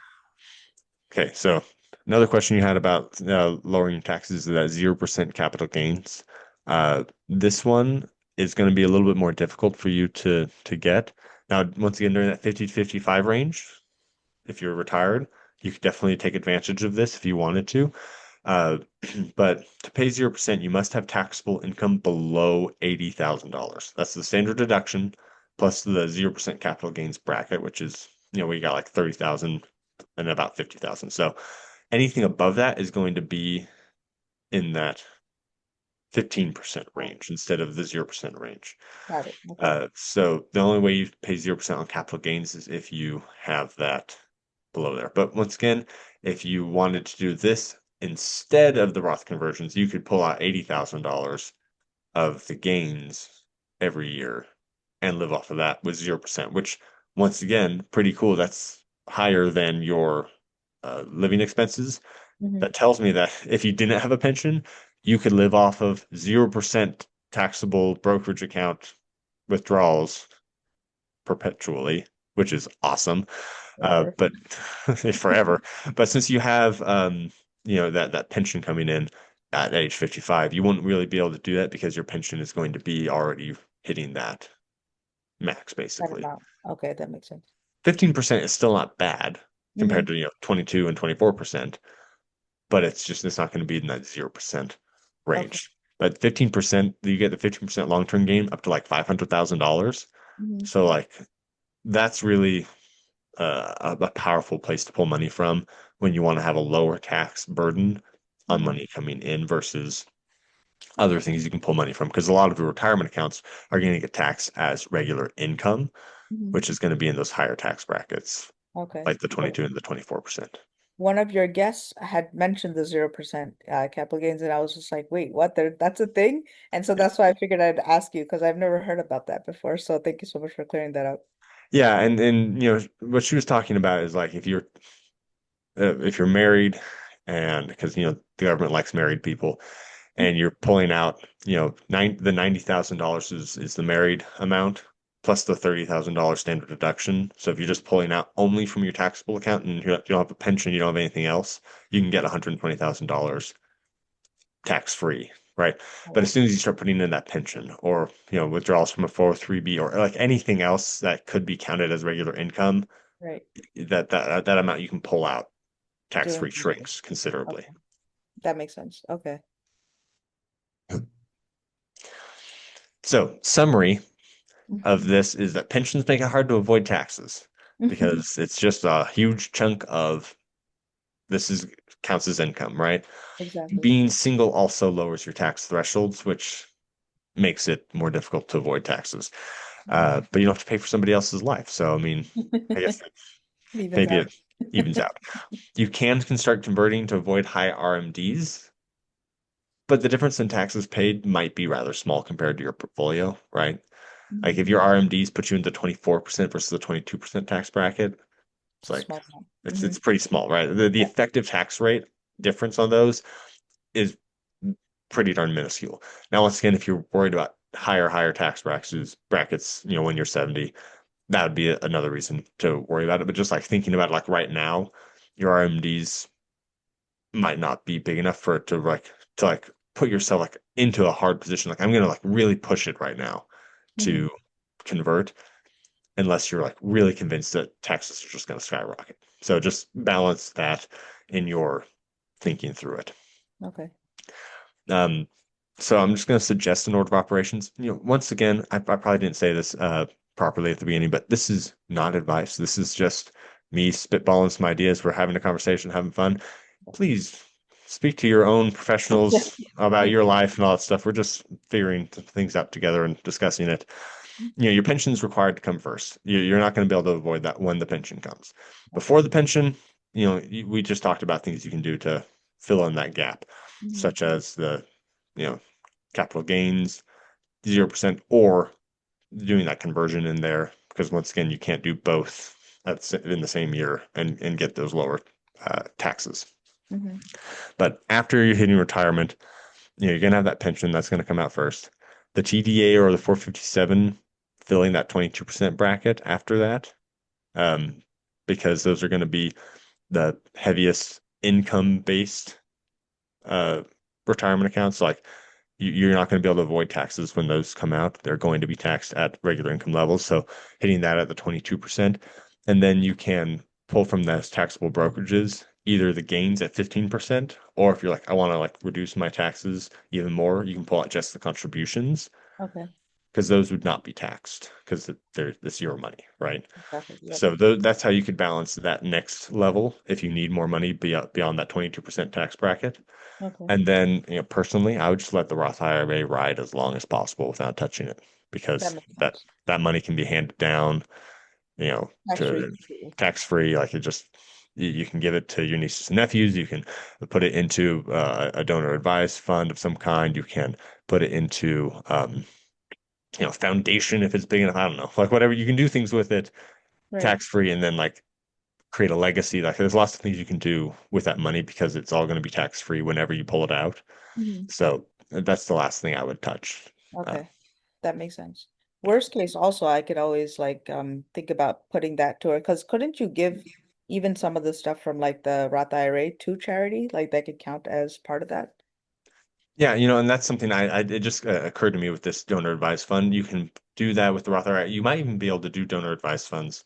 Okay, so another question you had about lowering your taxes is that 0% capital gains. This one is going to be a little bit more difficult for you to get. Now, once again, during that 50 to 55 range, if you're retired, you could definitely take advantage of this if you wanted to. Uh, but to pay 0%, you must have taxable income below $80,000. That's the standard deduction plus the 0% capital gains bracket, which is, we got like 30,000 and about 50,000. So anything above that is going to be in that 15% range instead of the 0% range. Got it. Okay. So the only way you pay 0% on capital gains is if you have that below there. But once again, if you wanted to do this instead of the Roth conversions, you could pull out $80,000 of the gains every year and live off of that with 0%, which once again, pretty cool. That's higher than your living expenses. Hmm. That tells me that if you didn't have a pension, you could live off of 0% taxable brokerage account withdrawals perpetually, which is awesome. Forever. But forever. But since you have that pension coming in at age 55, you won't really be able to do that because your pension is going to be already hitting that max That basically. amount. Okay, that makes sense. 15% is still not bad compared Hmm. to 22 and 24%, but it's not going to be in that 0% Okay. range. But 15%, you get the 15% long-term gain up to like $500,000. Hmm. So like that's really a powerful place to pull money from when you want to have a lower tax burden on Hmm. money coming in versus other things you can pull money from. Because a lot of the retirement accounts are going to get taxed as regular income, Hmm. which is going to be in those higher tax brackets, Okay. like the 22 and the 24%. One of your guests had mentioned the 0% capital gains, and I was just like, wait, what? That's a thing? And so that's why I figured I'd ask you because I've never heard about that before. So thank you so much for clearing that up. Yeah, and what she was talking about is like if you're married and because the government likes married people and you're pulling out the $90,000 is the married amount plus the $30,000 standard deduction. So if you're just pulling out only from your taxable account and you don't have a pension, you don't have anything else, you can get $120,000 tax free, right? Oh, But as wow. soon as you start putting in that pension or withdrawals from a 403b or like anything else that could be counted as regular income, Right. that amount you can pull out Doing tax-free shrinks considerably. okay. That makes sense. Okay. So, summary of Mhm. this is that pensions make it hard to avoid taxes Mhm. because it's just a huge chunk of this is counts as income, right? Exactly. Being single also lowers your tax thresholds, which makes it more difficult to avoid taxes. But you don't have to pay for somebody else's life. So, I mean, I guess It evens maybe out. it evens out. You can start converting to avoid high RMDs, but the difference in taxes paid might be rather small compared to your portfolio, right? Like if Mhm. your RMDs put you into 24% versus the 22% tax bracket, it's It's a like small amount. it's pretty small, right? The Yeah. effective tax rate difference on those is pretty darn minuscule. Now, once again, if you're worried about higher tax brackets, when you're 70, that would be another reason to worry about it. But just like thinking about it, like right now, your RMDs might not be big enough for it to put yourself like into a hard position. Like I'm gonna like really push it right now Mhm. to convert unless you're like really convinced that taxes are just gonna skyrocket. So just balance that in your thinking through it. Okay. Um, so I'm just going to suggest an order of operations. Once again, I probably didn't say this properly at the beginning, but this is not advice. This is just me spitballing some ideas. We're having a conversation, having fun. Please speak to your own Yeah. professionals about your life and all that stuff. We're just figuring things out together and discussing it. Your pension is required to come first. You're not going to be able to avoid that when the pension comes. Okay. Before the pension, we just talked about things you can do to fill in that gap, Mhm. such as the, you know, capital gains, 0%, or doing that conversion in there, because once again, you can't do both in the same year and get those lower taxes. Mhm. But after you're hitting retirement, you're going to have that pension that's going to come out first. The TDA or the 457 filling that 22% bracket after that, um, because those are going to be the heaviest income based uh, retirement accounts. Like you're not going to be able to avoid taxes when those come out. They're going to be taxed at regular income levels. So hitting that at the 22%. And then you can pull from those taxable brokerages either the gains at 15%, or if you're like, I want to like reduce my taxes even more, you can pull out just the contributions Okay. because those would not be taxed because it's your money, right? Exactly. Yep. So that's how you could balance that next level if you need more money beyond that 22% tax bracket. Okay. And then, personally, I would just let the Roth IRA ride as long as possible without touching it That because makes that sense. that money can be handed down, Tax free to completely. tax free. Like it just you can give it to your nieces and nephews. You can put it into a donor advised fund of some kind. You can put it into foundation if it's big enough. I don't know, like whatever you can do things with it Right. tax free, and then like create a legacy. Like there's lots of things you can do with that money because it's all going to be tax free whenever you pull it out. Mhm. So that's the last thing I would touch. Uh, Okay. That makes sense. Worst case, also, I could always like think about putting that to her because couldn't you give even some of the stuff from like the Roth IRA to charity? Like that could count as part of that. yeah, and that's something it just occurred to me with this donor advised fund. You can do that with the Roth IRA. You might even be able to do donor advised funds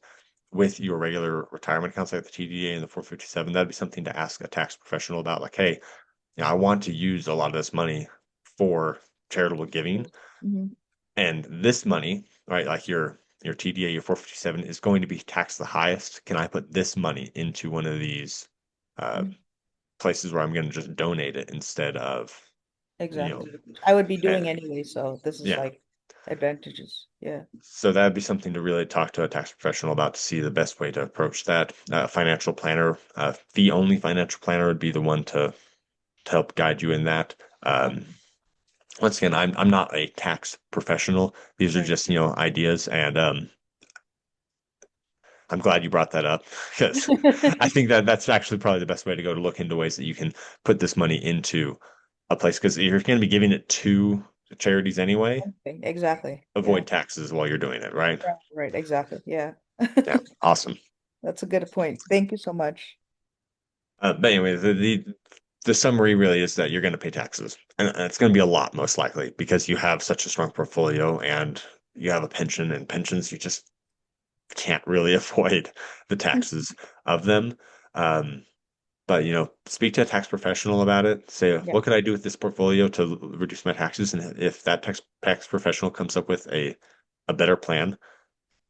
with your regular retirement accounts like the TDA and the 457. That'd be something to ask a tax professional about. Like, hey, I want to use a lot of this money for charitable giving. Hmm. And this money, right, like your TDA, your 457 is going to be taxed the highest. Can I put this money into one of these uh, places where I'm going to just donate it instead of, you know, Exactly. I would be and doing anyway, so this is yeah. like advantages. Yeah. So that'd be something to really talk to a tax professional about to see the best way to approach that. Financial planner, fee only financial planner would be the one to help guide you in that. Um, Okay. Once again, I'm not a tax professional. These are Right. just, ideas, and I'm glad you brought that up because I think that that's actually probably the best way to go to look into ways that you can put this money into a place because you're going to be giving it to charities anyway. Okay, exactly. Yeah. Avoid taxes while you're doing it, right? Right. Right. Exactly. Yeah. Yeah, awesome. That's a good point. Thank you so much. But anyway, the summary really is that you're going to pay taxes, and it's going to be a lot most likely because you have such a strong portfolio and you have a pension, and pensions you just can't really avoid the taxes of them. Um, But speak to a tax professional about it. Say, Yeah. what could I do with this portfolio to reduce my taxes? And if that tax professional comes up with a better plan,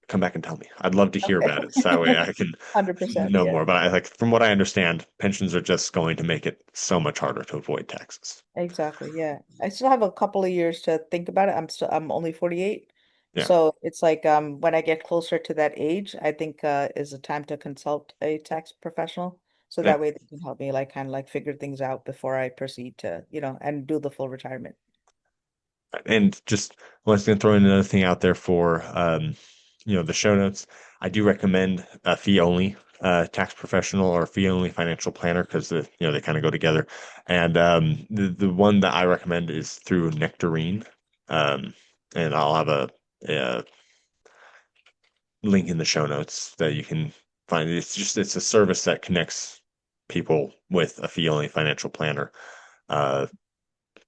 come back and tell me. I'd love to hear Okay. about it. So that way I can 100%. know Yeah. more. But from what I understand, pensions are just going to make it so much harder to avoid taxes. Exactly. Yeah. I still have a couple of years to think about it. I'm only 48. Yeah. So it's like when I get closer to that age, I think is a time to consult a tax professional. So Yeah. that way they can help me like kind of like figure things out before I proceed to, and do the full retirement. And just was going to throw in another thing out there for the show notes. I do recommend a fee only tax professional or fee only financial planner because they kind of go together. And the one that I recommend is through Nectarine. Um, and I'll have a link in the show notes that you can find. It's a service that connects people with a fee only financial planner. Uh,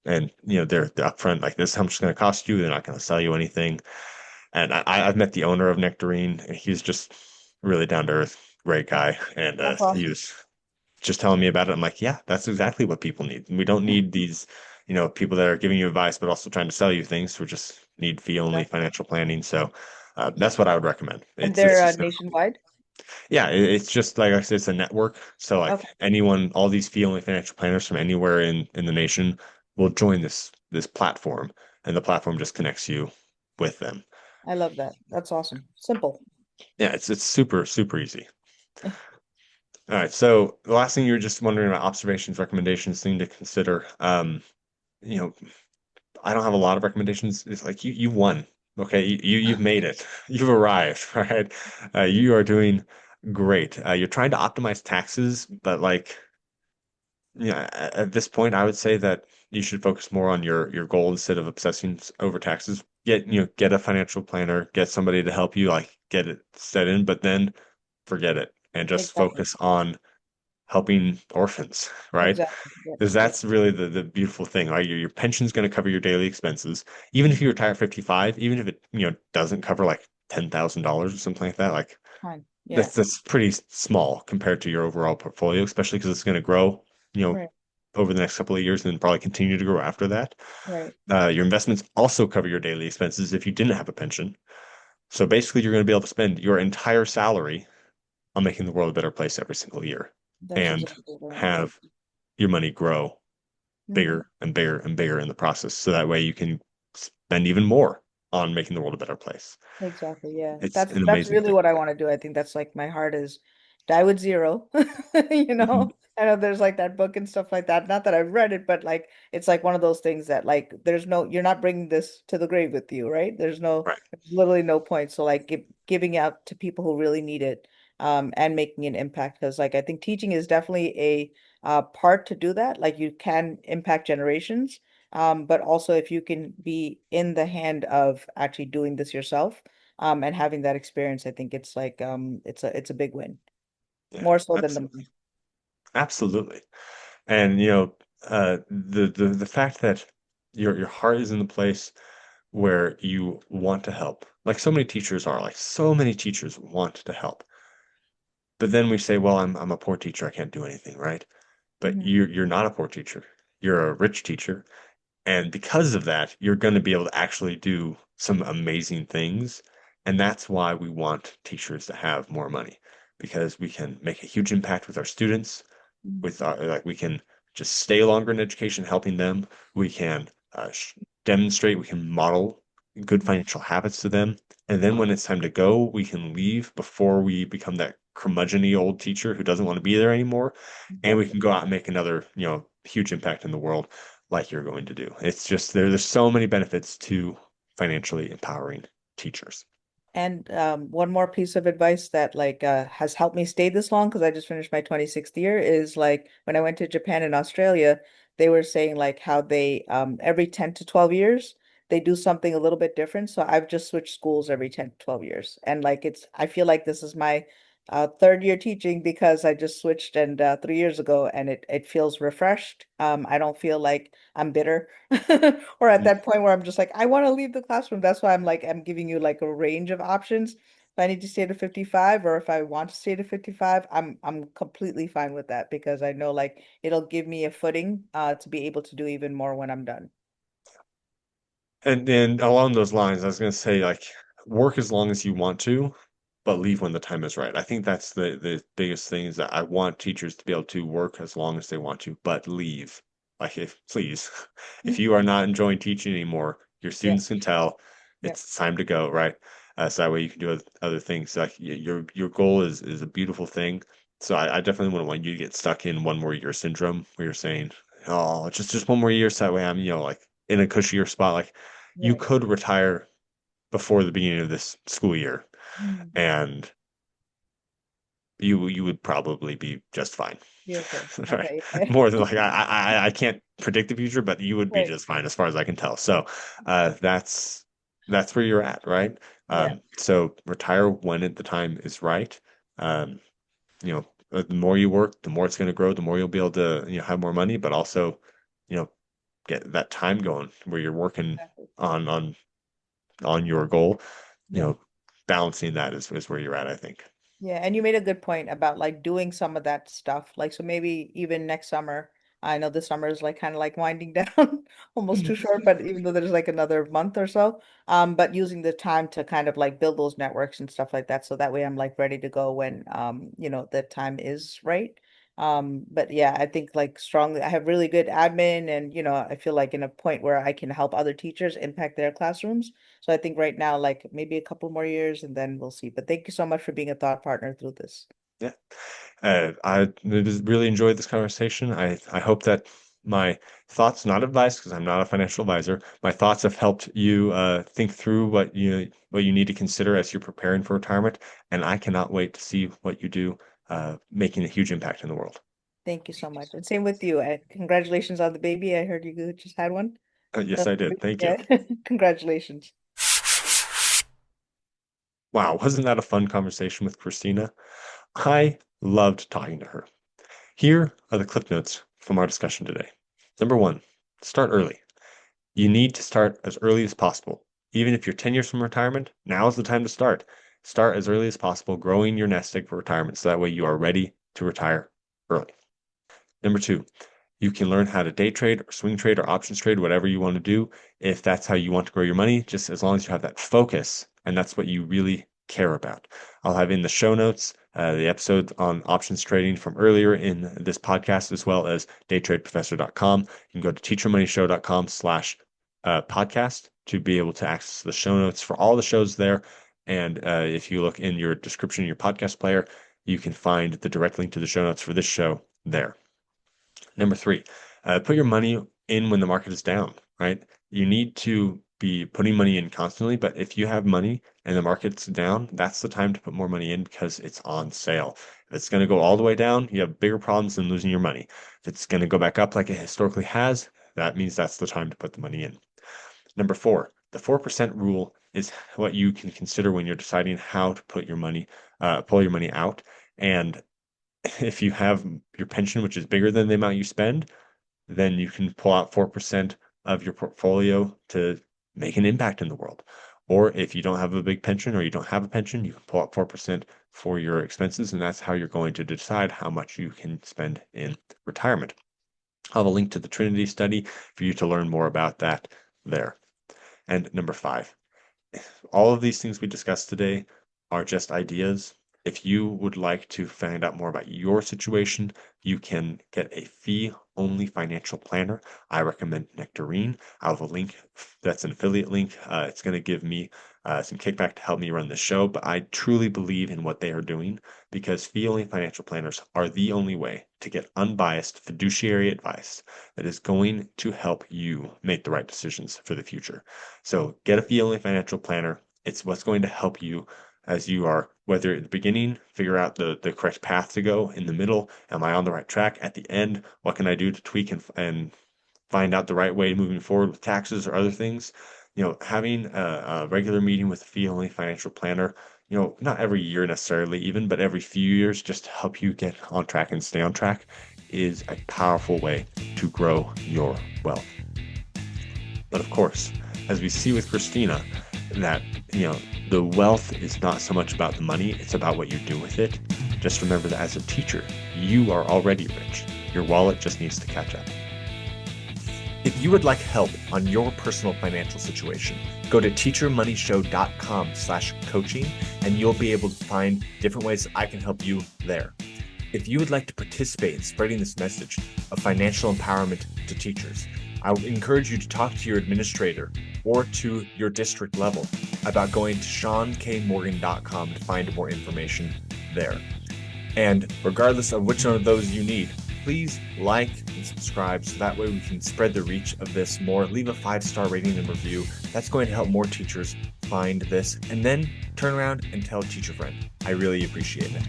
and they're upfront like this is how much it's going to cost you. They're not going to sell you anything. And I've met the owner of Nectarine, and he's just really down to earth, great guy. And That's he awesome. was just telling me about it. I'm like, yeah, that's exactly what people need. We don't need these, people that are giving you advice but also trying to sell you things. We just need fee only Exactly. financial planning. So that's what I would recommend. And It's they're just nationwide? yeah, it's just like I said, it's a network. So like Okay. anyone, all these fee only financial planners from anywhere in the nation will join this platform, and the platform just connects you with them. I love that. That's awesome. Simple. Yeah, it's super super easy. All right, so the last thing you were just wondering about observations, recommendations, thing to consider. You know, I don't have a lot of recommendations. It's like you won. Okay, you've made it. You've arrived, right? You are doing great. You're trying to optimize taxes, but like yeah, at this point, I would say that you should focus more on your goal instead of obsessing over taxes. Get a financial planner, get somebody to help you, like get it set in, but then forget it and just Exactly. focus on helping orphans, right? Exactly. Yep. Because Yep. that's really the beautiful thing, right? Your pension's going to cover your daily expenses, even if you retire at 55, even if it doesn't cover like $10,000 or something like that, like Fine. Yeah. that's pretty small compared to your overall portfolio, especially because it's going to grow, you know, Right. over the next couple of years and then probably continue to grow after that. Right. Your investments also cover your daily expenses if you didn't have a pension. So basically, you're going to be able to spend your entire salary on making the world a better place every single year That's and exactly what I want to do. have your money grow Hmm. bigger and bigger and bigger in the process. So that way you can spend even more on making the world a better place. Exactly. Yeah. It's That's an that's amazing really thing. what I want to do. I think that's like my heart is die with zero. You Mhm. know, I know there's like that book and stuff like that. Not that I've read it, but like it's like one of those things that like you're not bringing this to the grave with you, right? Right. There's literally no point. So like giving out to people who really need it, and making an impact. Because like I think teaching is definitely a part to do that. Like you can impact generations. But also if you can be in the hand of actually doing this yourself, and having that experience, I think it's like it's a big win, Yeah. more so than the Absolutely. money. Absolutely. And the fact that your heart is in the place where you want to help. Like so many teachers are, like so many teachers want to help. But then we say, well, I'm a poor teacher, I can't do anything, right? But Hmm. you're not a poor teacher. You're a rich teacher. And because of that, you're going to be able to actually do some amazing things. And that's why we want teachers to have more money because we can make a huge impact with our students with like we can just stay longer in education helping them we can demonstrate we can model good financial habits to them and then when it's time to go we can leave before we become that curmudgeony old teacher who doesn't want to be there anymore and we Exactly. can go out and make another huge impact in the world like you're going to do it's just there's so many benefits to financially empowering teachers. And one more piece of advice that like has helped me stay this long because I just finished my 26th year is like when I went to Japan and Australia, they were saying like how they every 10 to 12 years they do something a little bit different. So I've just switched schools every 10 to 12 years. And like I feel like this is my third year teaching because I just switched and 3 years ago and it feels refreshed. I don't feel like I'm bitter or at that point where I'm just like, I want to leave the classroom. That's why I'm like, I'm giving you like a range of options I need to stay to 55 or if I want to stay to 55, I'm completely fine with that because I know like it'll give me a footing to be able to do even more when I'm done. And then along those lines, I was going to say, like, work as long as you want to, but leave when the time is right. I think that's the biggest thing is that I want teachers to be able to work as long as they want to, but leave. Like, if please, if you are not enjoying teaching anymore, your Yeah, students can tell yeah, it's time to go, right? So that way you can do other things. Like your goal is a beautiful thing. So I definitely wouldn't want you to get stuck in one more year syndrome where you're saying, oh, just one more year, so that way I'm, like in a cushier spot. Like you right. could retire before the beginning of this school year, Mm. and you would probably be just fine. Be okay. Right. Okay. Yeah. More than like I can't predict the future, but you would be Right. just fine as far as I can tell. So that's where you're at, right? Yeah. So retire when the time is right. Um, the more you work, the more it's going to grow, the more you'll be able to, have more money, but also, you know, get that time going where you're working Exactly. on on on your goal, you Yeah. know, balancing that is where you're at, I think. Yeah, and you made a good point about like doing some of that stuff. Like, so maybe even next summer, I know this summer is like kind of like winding down, almost too short, but even though there's like another month or so, but using the time to kind of like build those networks and stuff like that. So that way I'm like ready to go when, the time is right. But yeah, I think like strongly, I have really good admin and, I feel like in a point where I can help other teachers impact their classrooms. So I think right now, like maybe a couple more years and then we'll see. But thank you so much for being a thought partner through this. Yeah. I really enjoyed this conversation. I hope that my thoughts, not advice, because I'm not a financial advisor, my thoughts have helped you think through what you need to consider as you're preparing for retirement. And I cannot wait to see what you do, making a huge impact in the world. Thank you so much. And same with you. Congratulations on the baby. I heard you just had one. Yes, So, I did. Thank you. yeah, congratulations. Wow, wasn't that a fun conversation with Christina? I loved talking to her. Here are the clip notes from our discussion today. Number one, start early. You need to start as early as possible. Even if you're 10 years from retirement, now is the time to start. Start as early as possible, growing your nest egg for retirement so that way you are ready to retire early. Number two, you can learn how to day trade or swing trade or options trade, whatever you want to do. If that's how you want to grow your money, just as long as you have that focus and that's what you really care about. I'll have in the show notes the episode on options trading from earlier in this podcast, as well as daytradeprofessor.com. You can go to teachyourmoneyshow.com/podcast to be able to access the show notes for all the shows there. And if you look in your description in your podcast player, you can find the direct link to the show notes for this show there. Number three, put your money in when the market is down, right? You need to be putting money in constantly, but if you have money and the market's down, that's the time to put more money in because it's on sale. If it's going to go all the way down, you have bigger problems than losing your money. If it's going to go back up like it historically has, that means that's the time to put the money in. Number four, the 4% rule is what you can consider when you're deciding how to put your money, pull your money out. And if you have your pension, which is bigger than the amount you spend, then you can pull out 4% of your portfolio to make an impact in the world. Or if you don't have a big pension or you don't have a pension, you can pull out 4% for your expenses, and that's how you're going to decide how much you can spend in retirement. I'll have a link to the Trinity study for you to learn more about that there. And number five, all of these things we discussed today are just ideas. If you would like to find out more about your situation, you can get a fee-only financial planner. I recommend Nectarine. I have a link that's an affiliate link. It's going to give me some kickback to help me run the show, but I truly believe in what they are doing because fee-only financial planners are the only way to get unbiased fiduciary advice that is going to help you make the right decisions for the future. So get a fee-only financial planner. It's what's going to help you as you are, whether at the beginning, figure out the correct path to go, in the middle, am I on the right track? At the end, what can I do to tweak and find out the right way moving forward with taxes or other things? Having a regular meeting with a fee-only financial planner, not every year necessarily even, but every few years just to help you get on track and stay on track is a powerful way to grow your wealth. But of course, as we see with Christina, that The wealth is not so much about the money, it's about what you do with it. Just remember that as a teacher, you are already rich. Your wallet just needs to catch up. If you would like help on your personal financial situation, go to teachermoneyshow.com/coaching and you'll be able to find different ways that I can help you there. If you would like to participate in spreading this message of financial empowerment to teachers, I would encourage you to talk to your administrator or to your district level about going to ShaunKMorgan.com to find more information there. And regardless of which one of those you need, please like and subscribe so that way we can spread the reach of this more. Leave a 5-star rating and review. That's going to help more teachers find this, and then turn around and tell a teacher friend. I really appreciate it.